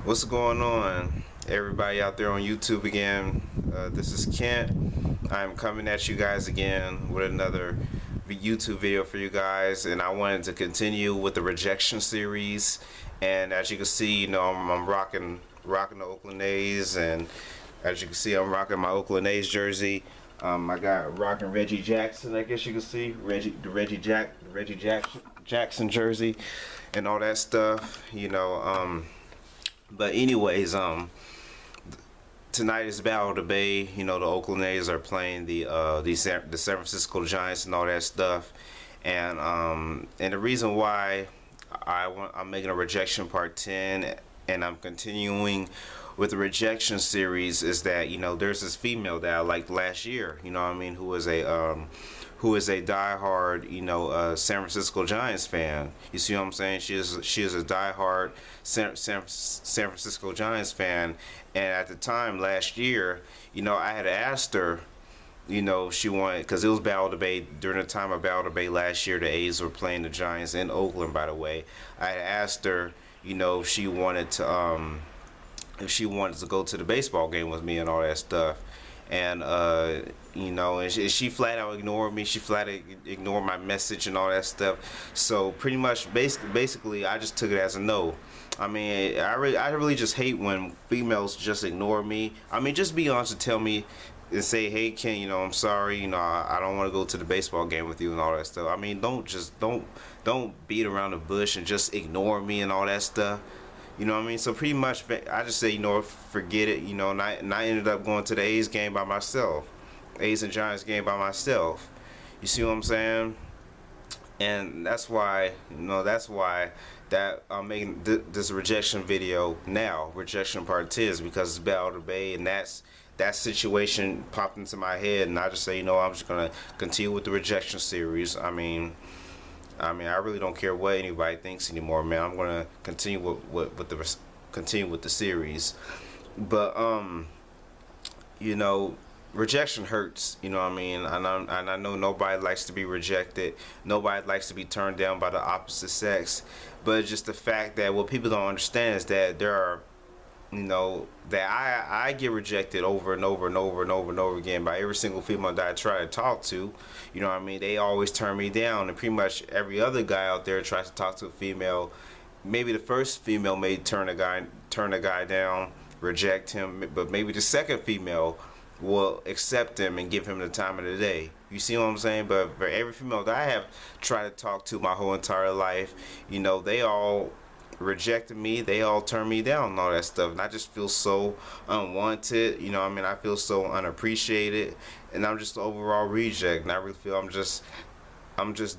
What's going on, everybody out there on YouTube again? This is Kent. I'm coming at you guys again with another YouTube video for you guys, and I wanted to continue with the rejection series. And as you can see, I'm rocking the Oakland A's, and as you can see, I'm rocking my Oakland A's jersey. I got rocking Reggie Jackson. I guess you can see the Reggie Jackson jersey, and all that stuff. But anyways, tonight is Battle of the Bay. The Oakland A's are playing the San Francisco Giants and all that stuff. And the reason why I'm making a rejection part 10 and I'm continuing with the rejection series is that there's this female that I liked last year. Who is a diehard, San Francisco Giants fan. You see what I'm saying? She is a diehard San Francisco Giants fan. And at the time last year, I had asked her, she wanted, because it was Battle of the Bay during the time of Battle of the Bay last year. The A's were playing the Giants in Oakland, by the way. I had asked her, if she wanted to go to the baseball game with me and all that stuff. And and she flat out ignored me. She flat out ignored my message and all that stuff. So pretty much, basically, I just took it as a no. I really just hate when females just ignore me. Just be honest and tell me and say, hey Ken, I'm sorry, I don't want to go to the baseball game with you and all that stuff. Don't beat around the bush and just ignore me and all that stuff. So pretty much I just say, forget it, and I ended up going to the A's game by myself. A's and Giants game by myself. You see what I'm saying? And that's why that I'm making this rejection video now, rejection part 10, is because it's Battle of the Bay, and that situation popped into my head, and I just say, I'm just gonna continue with the rejection series. I really don't care what anybody thinks anymore, man. I'm gonna continue with the series. But rejection hurts. And I know nobody likes to be rejected. Nobody likes to be turned down by the opposite sex. But it's just the fact that what people don't understand is that there are, that I get rejected over and over and over and over and over again by every single female that I try to talk to. They always turn me down, and pretty much every other guy out there tries to talk to a female. Maybe the first female may turn a guy down, reject him, but maybe the second female will accept him and give him the time of the day. You see what I'm saying? But for every female that I have tried to talk to my whole entire life, they all rejected me. They all turned me down and all that stuff, and I just feel so unwanted. I feel so unappreciated, and I'm just an overall reject, and I really feel I'm just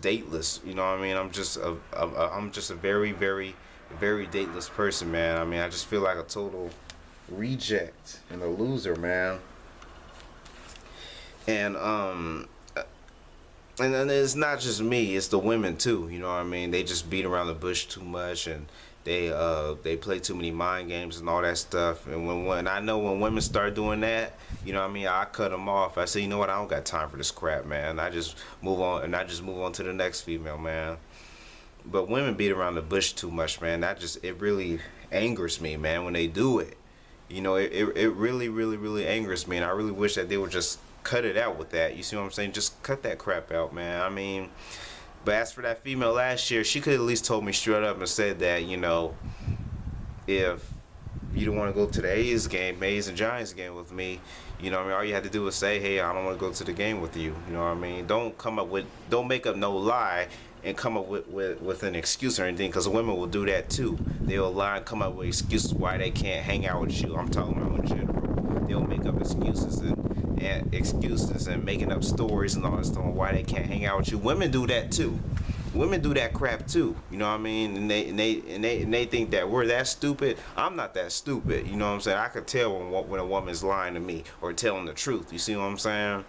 dateless. I'm just a very, very, very dateless person, man. I just feel like a total reject and a loser, man. And then it's not just me, it's the women too. They just beat around the bush too much, and they play too many mind games and all that stuff. And when I know when women start doing that, I cut them off. I say, I don't got time for this crap, man. I just move on, and I just move on to the next female, man. But women beat around the bush too much, man. It really angers me, man, when they do it. It really, really, really angers me, and I really wish that they would just cut it out with that. You see what I'm saying? Just cut that crap out, man. But as for that female last year, she could at least told me straight up and said that, if you don't want to go to the A's and Giants game with me, all you had to do was say, hey, I don't want to go to the game with you. Don't make up no lie and come up with an excuse or anything, because women will do that too. They'll lie and come up with excuses why they can't hang out with you. I'm talking about in general. They'll make up excuses and making up stories and all that stuff why they can't hang out with you. Women do that too. Women do that crap too. And they think that we're that stupid. I'm not that stupid. I could tell when a woman's lying to me or telling the truth. You see what I'm saying?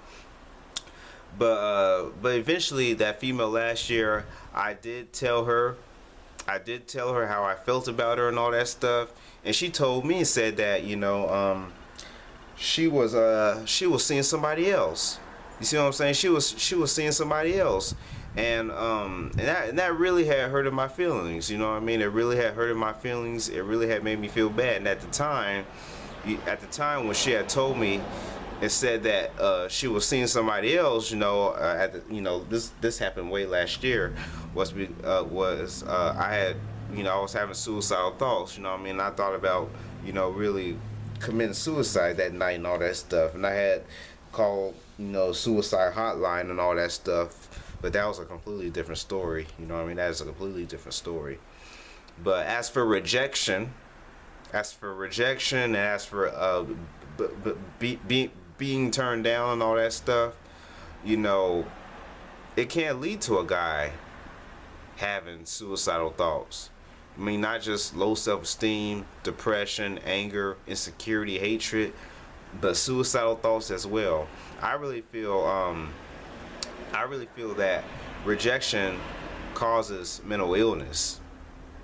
But eventually, that female last year, I did tell her how I felt about her and all that stuff, and she told me and said that she was seeing somebody else. You see what I'm saying? She was seeing somebody else, And that really had hurted my feelings. You know what I mean? It really had hurted my feelings. It really had made me feel bad. And at the time when she had told me and said that she was seeing somebody else, this happened way last year. I had, I was having suicidal thoughts. You know what I mean? I thought about, really committing suicide that night and all that stuff. And I had called, suicide hotline and all that stuff. But that was a completely different story. You know what I mean? That is a completely different story. But as for rejection, and as for being turned down and all that stuff, it can lead to a guy having suicidal thoughts. I mean, not just low self-esteem, depression, anger, insecurity, hatred, but suicidal thoughts as well. I really feel that rejection causes mental illness.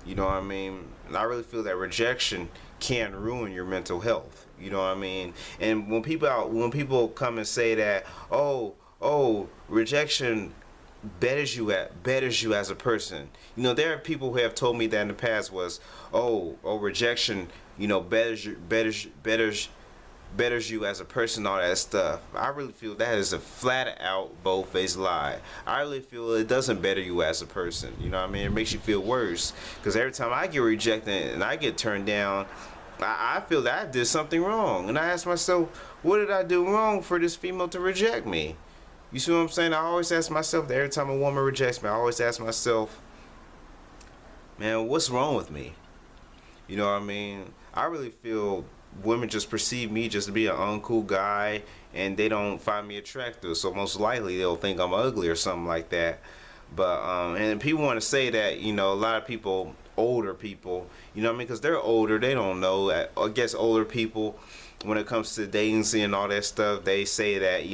You know what I mean? And I really feel that rejection can ruin your mental health. You know what I mean? And when people come and say that, oh, rejection betters you as a person. There are people who have told me that in the past was, rejection, betters you as a person, all that stuff. I really feel that is a flat out bold-faced lie. I really feel it doesn't better you as a person. You know what I mean? It makes you feel worse. Because every time I get rejected and I get turned down, I feel that I did something wrong. And I ask myself, what did I do wrong for this female to reject me? You see what I'm saying? I always ask myself that every time a woman rejects me, I always ask myself, man, what's wrong with me? You know what I mean? I really feel women just perceive me just to be an uncool guy, and they don't find me attractive, so most likely they'll think I'm ugly or something like that. But and people want to say that, a lot of people, older people, because they're older, they don't know. I guess older people, when it comes to dating scene and all that stuff, they say that,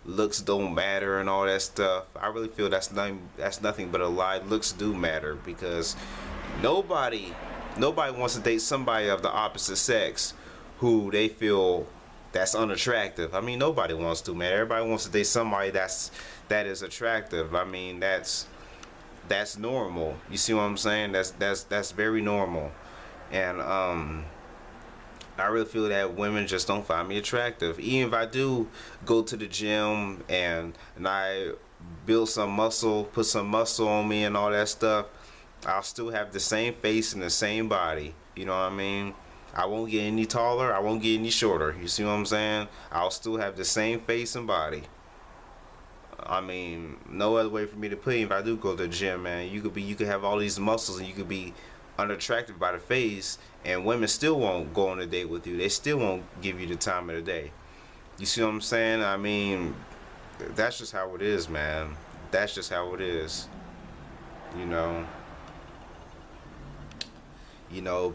looks don't matter and all that stuff. I really feel that's nothing but a lie. Looks do matter, because nobody wants to date somebody of the opposite sex who they feel that's unattractive. I mean, nobody wants to, man. Everybody wants to date somebody that is attractive. I mean, that's normal. You see what I'm saying? That's very normal. And I really feel that women just don't find me attractive. Even if I do go to the gym and I build some muscle, put some muscle on me and all that stuff, I'll still have the same face and the same body. You know what I mean? I won't get any taller, I won't get any shorter. You see what I'm saying? I'll still have the same face and body. I mean, no other way for me to put it. If I do go to the gym, man, you could have all these muscles and you could be unattractive by the face, and women still won't go on a date with you. They still won't give you the time of the day. You see what I'm saying? I mean, that's just how it is, man. That's just how it is.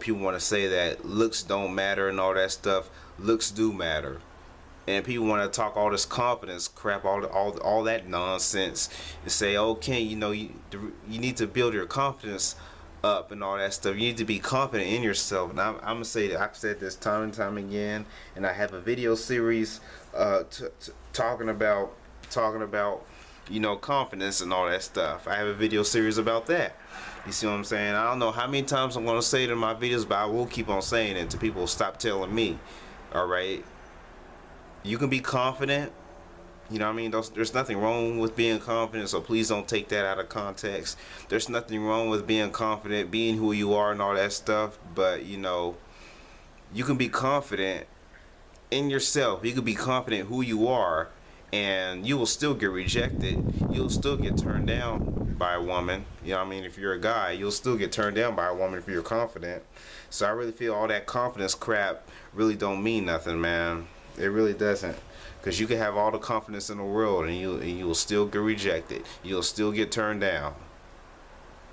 People want to say that looks don't matter and all that stuff. Looks do matter. And people want to talk all this confidence crap, all that nonsense, and say, okay, you need to build your confidence up and all that stuff. You need to be confident in yourself. And I'm gonna say that I've said this time and time again, and I have a video series talking about confidence and all that stuff. I have a video series about that. You see what I'm saying? I don't know how many times I'm gonna say it in my videos, but I will keep on saying it until people stop telling me. All right, you can be confident. You know what I mean? There's nothing wrong with being confident, so please don't take that out of context. There's nothing wrong with being confident, being who you are and all that stuff, but you can be confident in yourself. You can be confident who you are, and you will still get rejected. You'll still get turned down by a woman. You know what I mean? If you're a guy, you'll still get turned down by a woman if you're confident. So I really feel all that confidence crap really don't mean nothing, man. It really doesn't. Because you can have all the confidence in the world and you will still get rejected. You'll still get turned down.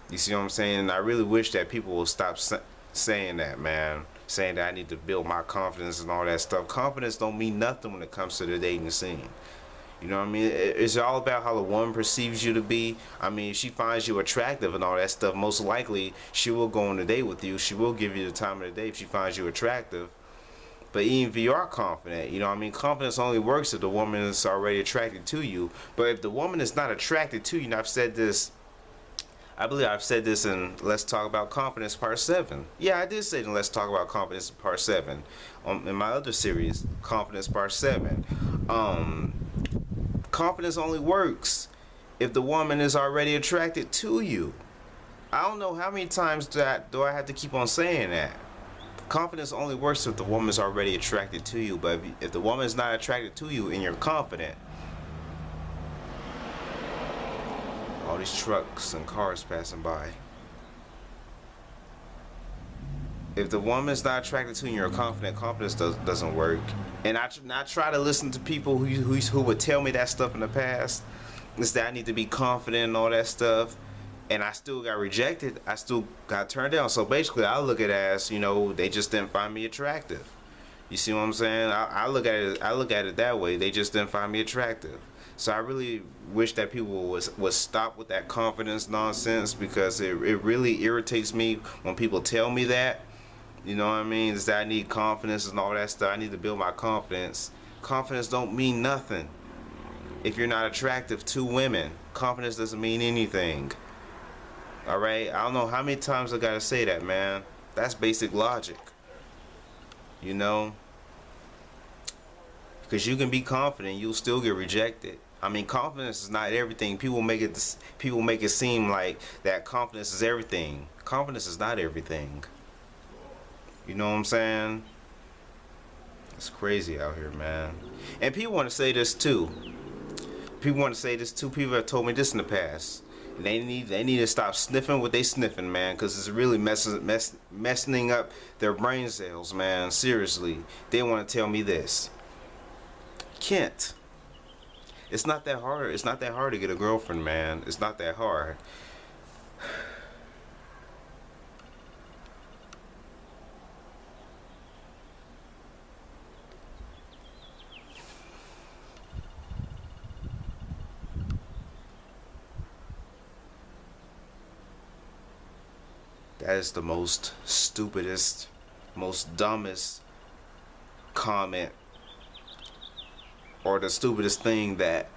You see what I'm saying? I really wish that people will stop saying that, man. Saying that I need to build my confidence and all that stuff. Confidence don't mean nothing when it comes to the dating scene. You know what I mean? It's all about how the woman perceives you to be. I mean, if she finds you attractive and all that stuff, most likely she will go on a date with you. She will give you the time of the day if she finds you attractive. But even if you are confident, you know what I mean? Confidence only works if the woman is already attracted to you. But if the woman is not attracted to you, and I've said this, I believe I've said this in Let's Talk About Confidence Part 7. Yeah, I did say it in Let's Talk About Confidence Part 7. In my other series, Confidence Part 7. Confidence only works if the woman is already attracted to you. I don't know how many times do I have to keep on saying that. Confidence only works if the woman is already attracted to you. But if the woman is not attracted to you and you're confident, all these trucks and cars passing by. If the woman's not attracted to you and you're confident, confidence doesn't work. And I try to listen to people who would tell me that stuff in the past. Is that I need to be confident and all that stuff. And I still got rejected. I still got turned down. So basically, I look at it as, they just didn't find me attractive. You see what I'm saying? I look at it that way. They just didn't find me attractive. So I really wish that people would stop with that confidence nonsense, because it really irritates me when people tell me that. You know what I mean? Is that I need confidence and all that stuff. I need to build my confidence. Confidence don't mean nothing if you're not attractive to women. Confidence doesn't mean anything. Alright? I don't know how many times I gotta say that, man. That's basic logic. Because you can be confident, you'll still get rejected. I mean, confidence is not everything. People make it seem like that confidence is everything. Confidence is not everything. You know what I'm saying? It's crazy out here, man. And people want to say this too. People have told me this in the past. And they need to stop sniffing what they sniffing, man, because it's really messing up their brain cells, man. Seriously. They want to tell me this. Kent, it's not that hard. It's not that hard to get a girlfriend, man. It's not that hard. That is the most stupidest, most dumbest comment, or the stupidest thing that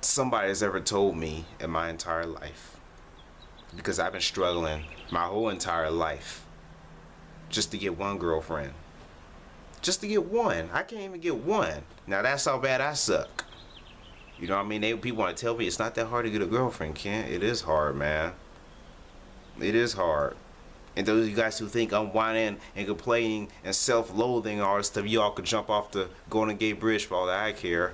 somebody has ever told me in my entire life. Because I've been struggling my whole entire life just to get one girlfriend. Just to get one. I can't even get one. Now that's how bad I suck. You know what I mean? People want to tell me it's not that hard to get a girlfriend, Ken. It is hard, man. It is hard. And those of you guys who think I'm whining and complaining and self-loathing and all this stuff, y'all could jump off the Golden Gate Bridge for all that I care.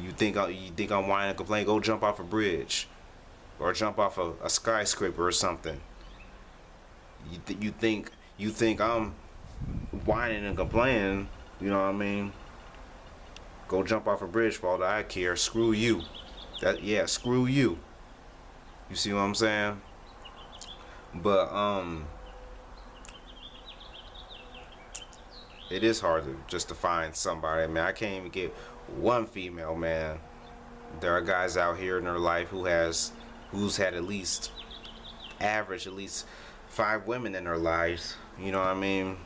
You think I'm whining and complaining? Go jump off a bridge, or jump off a skyscraper or something. You think I'm whining and complaining? You know what I mean? Go jump off a bridge for all that I care. Screw you. Screw you. You see what I'm saying? But it is hard to find somebody. Man, I can't even get one female, man. There are guys out here in their life who's had at least 5 women in their lives. You know what I mean?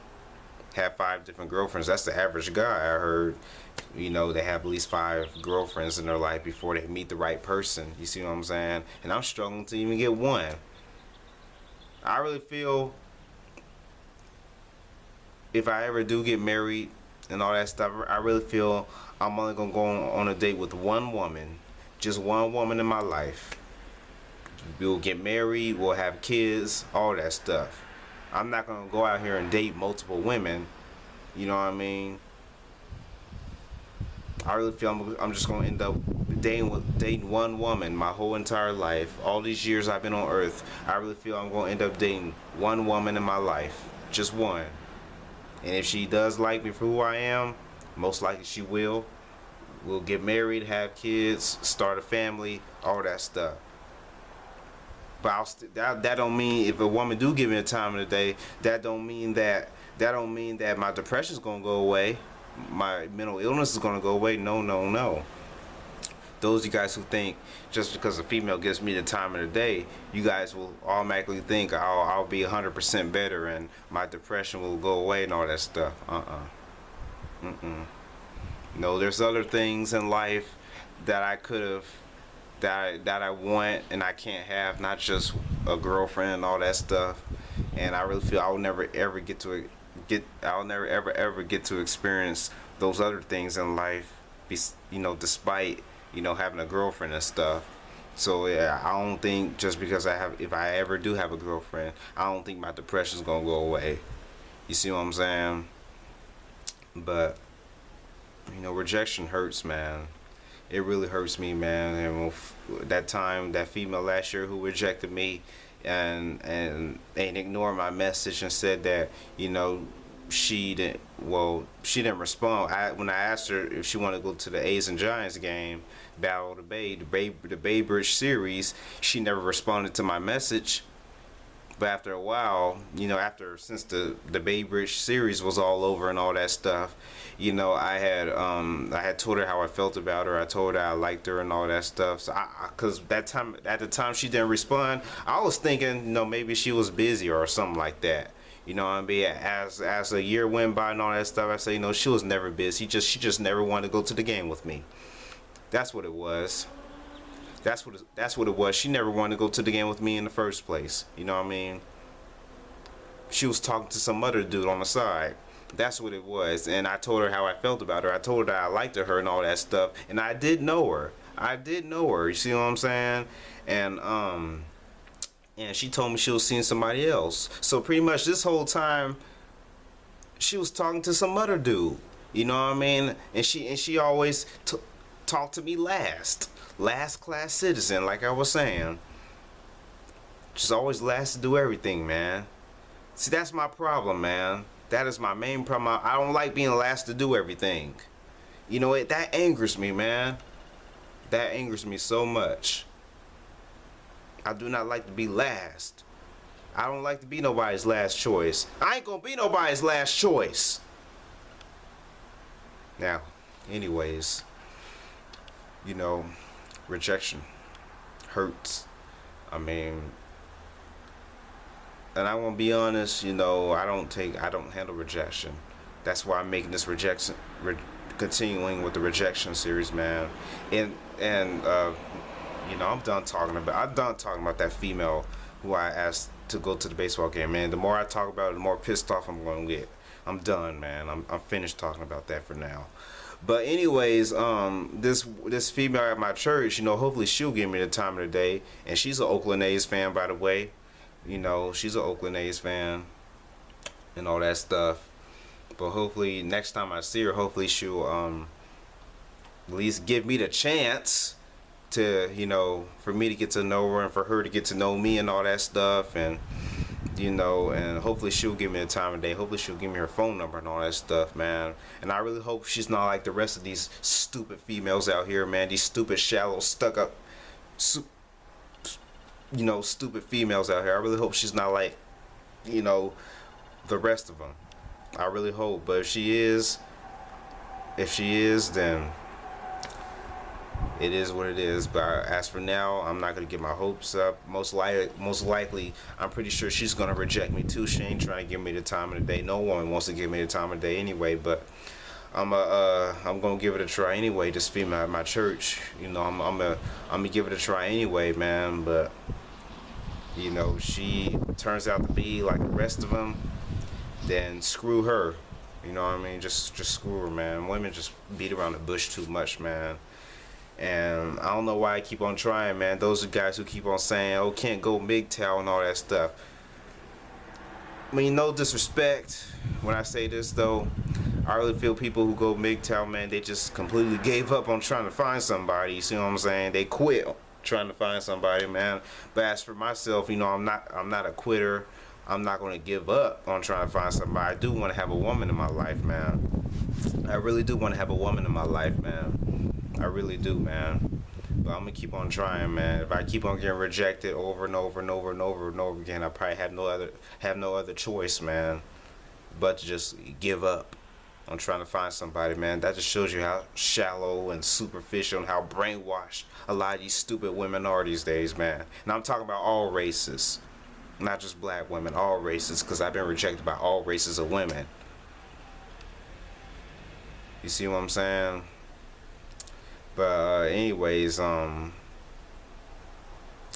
Have 5 different girlfriends. That's the average guy, I heard. They have at least 5 girlfriends in their life before they meet the right person. You see what I'm saying? And I'm struggling to even get one. I really feel if I ever do get married and all that stuff, I really feel I'm only going to go on a date with one woman. Just one woman in my life. We'll get married, we'll have kids, all that stuff. I'm not going to go out here and date multiple women. You know what I mean? I really feel I'm just going to end up dating one woman my whole entire life. All these years I've been on earth, I really feel I'm going to end up dating one woman in my life. Just one. And if she does like me for who I am, most likely she will. We'll get married, have kids, start a family, all that stuff. But that don't mean if a woman do give me a time of the day, that don't mean that my depression's gonna go away, my mental illness is gonna go away. No. those of you guys who think just because a female gives me the time of the day, you guys will automatically think I'll be 100% better and my depression will go away and all that stuff. No, there's other things in life that I could have, that I want and I can't have, not just a girlfriend and all that stuff. And I really feel I'll never ever I'll never ever get to experience those other things in life, despite, having a girlfriend and stuff. So yeah, I don't think just because if I ever do have a girlfriend, I don't think my depression's gonna go away. You see what I'm saying? But rejection hurts, man. It really hurts me, man. And that time, that female last year who rejected me and ignored my message and said that, she didn't respond. When I asked her if she wanted to go to the A's and Giants game, Battle of the Bay, the Bay Bridge series, she never responded to my message. But after a while, since the Bay Bridge series was all over and all that stuff, I had told her how I felt about her. I told her I liked her and all that stuff. So cause at the time she didn't respond, I was thinking, maybe she was busy or something like that. You know what I mean? As a year went by and all that stuff, I say, she was never busy. She just never wanted to go to the game with me. That's what it was. That's what it was. She never wanted to go to the game with me in the first place. You know what I mean? She was talking to some other dude on the side. That's what it was. And I told her how I felt about her. I told her that I liked her and all that stuff. And I did know her. You see what I'm saying? And she told me she was seeing somebody else. So pretty much this whole time, she was talking to some other dude. You know what I mean? And she always talked to me last class citizen, like I was saying. Just always last to do everything, man. See, that's my problem, man. That is my main problem. I don't like being last to do everything. That angers me, man. That angers me so much. I do not like to be last. I don't like to be nobody's last choice. I ain't gonna be nobody's last choice. Now, anyways, rejection hurts. I mean, and I want to be honest, I don't handle rejection. That's why I'm making this continuing with the rejection series, man. And I'm done talking about that female who I asked to go to the baseball game, man. The more I talk about it, the more pissed off I'm going to get. I'm done, man. I'm finished talking about that for now. But anyways, this female at my church, hopefully she'll give me the time of the day. And she's an Oakland A's fan, by the way. She's an Oakland A's fan and all that stuff. But hopefully next time I see her, hopefully she'll at least give me the chance to, for me to get to know her and for her to get to know me and all that stuff. And and hopefully she'll give me the time of day. Hopefully she'll give me her phone number and all that stuff, man. And I really hope she's not like the rest of these stupid females out here, man. These stupid, shallow, stuck up, stupid females out here. I really hope she's not like, the rest of them. I really hope. But if she is, then it is what it is. But as for now, I'm not gonna get my hopes up. Most likely, I'm pretty sure she's gonna reject me too. She ain't trying to give me the time of the day. No woman wants to give me the time of the day anyway. But I'm gonna give it a try anyway. This female at my church, I'm gonna give it a try anyway, man. But she turns out to be like the rest of them, then screw her. You know what I mean? Just screw her, man. Women just beat around the bush too much, man. And I don't know why I keep on trying, man. Those are guys who keep on saying, oh, can't go MGTOW and all that stuff. I mean, no disrespect when I say this, though. I really feel people who go MGTOW, man, they just completely gave up on trying to find somebody. You see what I'm saying? They quit trying to find somebody, man. But as for myself, I'm not a quitter. I'm not going to give up on trying to find somebody. I do want to have a woman in my life, man. I really do want to have a woman in my life, man. I really do, man. But I'm gonna keep on trying, man. If I keep on getting rejected over and over and over and over and over again, I probably have no other choice, man, but to just give up. I'm trying to find somebody, man. That just shows you how shallow and superficial and how brainwashed a lot of these stupid women are these days, man. And I'm talking about all races, not just black women, all races, because I've been rejected by all races of women. You see what I'm saying? But anyways, I'm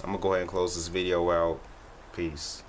gonna go ahead and close this video out. Peace.